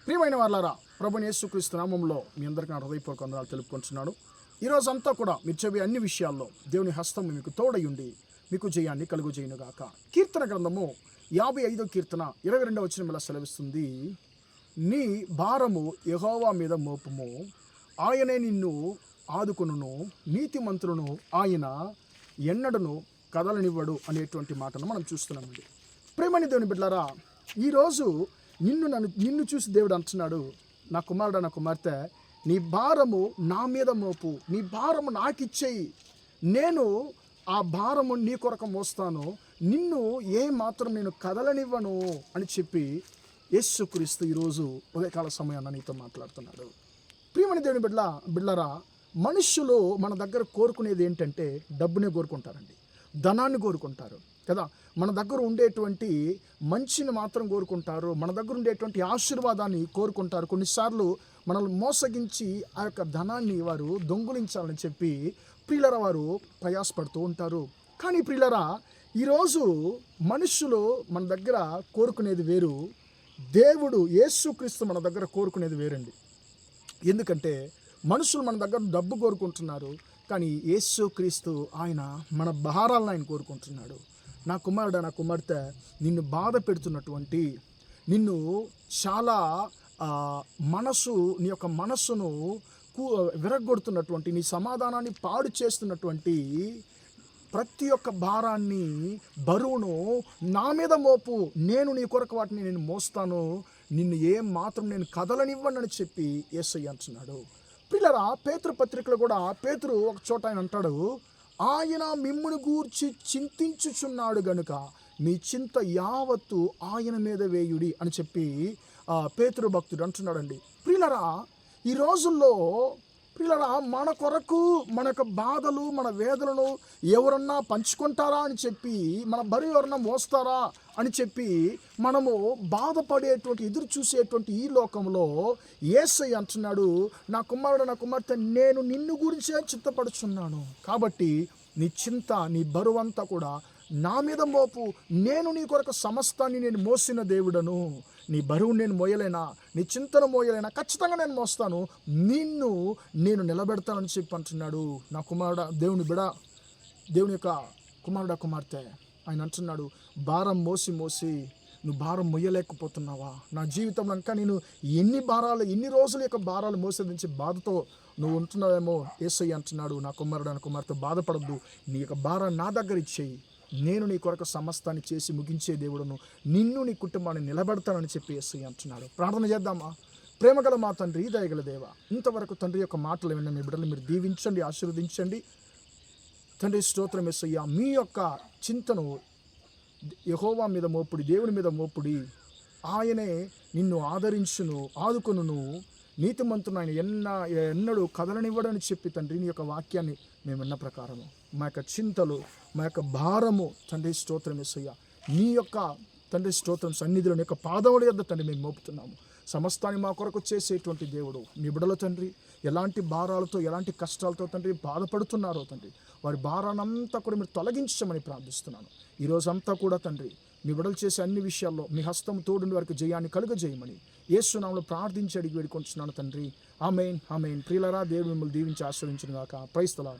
ప్రియమైన వాళ్ళారా, ప్రభుని యేసుక్రీస్తు నామంలో మీ అందరికీ నా హృదయపూర్వక వందనాలు తెలుపుకుంటున్నాను. ఈరోజంతా కూడా మీరు చెప్పే అన్ని విషయాల్లో దేవుని హస్తం మీకు తోడయుండి మీకు జయాన్ని కలుగుజేయునుగాక. కీర్తన గ్రంథము 55వ కీర్తన 22వ వచనం ఇలా సెలవిస్తుంది. నీ భారము యెహోవా మీద మోపుము, ఆయనే నిన్ను ఆదుకొనును, నీతిమంతులను ఆయన ఎన్నడను కదలనివ్వడు అనేటువంటి మాటను మనం చూస్తున్నామండి. ప్రేమని దేవుని బిడ్డలారా, ఈరోజు నిన్ను చూసి దేవుడు అంటున్నాడు, నా కుమారుడు నా కుమార్తె, నీ భారము నా మీద మోపు, నీ భారము నాకు ఇచ్చేయి, నేను ఆ భారము నీ కొరకు మోస్తాను, నిన్ను ఏ మాత్రం నేను కదలనివ్వను అని చెప్పి యేసుక్రీస్తు ఈరోజు ఉదయకాల సమయాన్ని నీతో మాట్లాడుతున్నాడు. ప్రియమని దేవుని బిడ్డలారా, మనుష్యులు మన దగ్గర కోరుకునేది ఏంటంటే డబ్బునే కోరుకుంటారండి, ధనాన్ని కోరుకుంటారు కదా. మన దగ్గర ఉండేటువంటి మంచిని మాత్రం కోరుకుంటారు, మన దగ్గర ఉండేటువంటి ఆశీర్వాదాన్ని కోరుకుంటారు. కొన్నిసార్లు మనల్ని మోసగించి ఆ యొక్క ధనాన్ని వారు దొంగిలించాలని చెప్పి ప్రియులరా వారు ప్రయాసపడుతూ ఉంటారు. కానీ ప్రియులరా, ఈరోజు మనుషులు మన దగ్గర కోరుకునేది వేరు, దేవుడు యేసుక్రీస్తు మన దగ్గర కోరుకునేది వేరండి. ఎందుకంటే మనుషులు మన దగ్గర డబ్బు కోరుకుంటున్నారు, కానీ యేసుక్రీస్తు ఆయన మన భారాలను ఆయన కోరుకుంటున్నాడు. నా కుమారుడు నా కుమార్తె, నిన్ను బాధ పెడుతున్నటువంటి, నిన్ను చాలా నీ యొక్క మనస్సును విరగొడుతున్నటువంటి, నీ సమాధానాన్ని పాడు చేస్తున్నటువంటి ప్రతి ఒక్క భారాన్ని, బరువును నా మీద మోపు, నేను నీ కొరకు వాటిని నేను మోస్తాను, నిన్ను ఏం మాత్రం నేను కదలనివ్వనని చెప్పి యేసయ్య అంటున్నాడు. పిల్లరా, పేతురు పత్రికలో కూడా పేతురు ఒక చోట ఆయన అంటాడు, ఆయన మిమ్మును గూర్చి చింతించుచున్నాడు గనుక మీ చింత యావత్తు ఆయన మీద వేయుడి అని చెప్పి పేతురు భక్తుడు అంటున్నాడండి. ప్రియులరా, ఈ రోజుల్లో ప్రియులరా, మన కొరకు మన యొక్క బాధలు మన వేదనలు ఎవరన్నా పంచుకుంటారా అని చెప్పి, మన బరువు ఎవరన్నా మోస్తారా అని చెప్పి మనము బాధపడేటువంటి, ఎదురు చూసేటువంటి ఈ లోకంలో యేసయ్య అంటున్నాడు, నా కుమారుడు నా కుమార్తె, నేను నిన్ను గురించే చింతపడుచున్నాను, కాబట్టి నీ చింత నీ బరువంతా కూడా నా మీద మోపు, నేను నీ కొరకు సమస్తాన్ని నేను మోసిన దేవుడను, నీ బరువు నేను మోయలేనా, నీ చింతను మోయలేనా, ఖచ్చితంగా నేను మోస్తాను, నేను నిలబెడతానని చెప్పి అంటున్నాడు. నా కుమారుడా, దేవుని యొక్క కుమారుడా కుమార్తె, ఆయన అంటున్నాడు, భారం మోసి నువ్వు భారం మొయ్యలేకపోతున్నావా, నా జీవితంలో ఇంకా నేను ఎన్ని రోజుల యొక్క భారాలు మోసేదించి బాధతో నువ్వు ఉంటున్నావేమో, యేసయ్య అంటున్నాడు, నా కుమారుడు నా కుమార్తె, బాధపడద్దు, నీ యొక్క భారాన్ని నా దగ్గర ఇచ్చేయి, నేను నీ కొరకు సమస్తాన్ని చేసి ముగించే దేవుడును, నిన్ను నీ కుటుంబాన్ని నిలబెడతానని చెప్పి యేసయ్య అంటున్నాడు. ప్రార్థన చేద్దామా? ప్రేమగల మా తండ్రి, దయగల దేవ, ఇంతవరకు తండ్రి యొక్క మాటలు విన్న మీ బిడ్డలు మీరు దీవించండి, ఆశీర్వదించండి తండ్రి. స్తోత్రం యేసయ్య. మీ యొక్క చింతను యెహోవా మీద మోపుడి, దేవుని మీద మోపుడి, ఆయనే నిన్ను ఆదుకొనును, నీతిమంతుడు ఆయన ఎన్నడూ కదలనివ్వడని చెప్పి తండ్రి, నీ యొక్క వాక్యాన్ని మేము విన్న ప్రకారము మా యొక్క చింతలు, మా యొక్క భారము తండ్రి స్తోత్రం యేసయ్య, నీ యొక్క తండ్రి స్తోత్రం సన్నిధిలో నీ యొక్క పాదముల యొద్ద తండ్రి మేము మోపుతున్నాము. సమస్తాన్ని మా కొరకు చేసేటువంటి దేవుడు, మీ బిడ్డల తండ్రి ఎలాంటి భారాలతో ఎలాంటి కష్టాలతో తండ్రి బాధపడుతున్నారో తండ్రి, వారి భారానంతా కూడా మీరు తొలగించమని ప్రార్థిస్తున్నాను. ఈరోజంతా కూడా తండ్రి మీ బిడ్డలు చేసే అన్ని విషయాల్లో మీ హస్తం తోడుని వారికి జయాన్ని కలుగజేయమని యేసు నామములో ప్రార్థించి అడిగి వేడుకొంటున్నాను తండ్రి. ఆమేన్, ఆమేన్. ప్రియులారా, దేవుడు మిమ్మల్ని దీవించి ఆశీర్వదించును గాక. Praise the lord.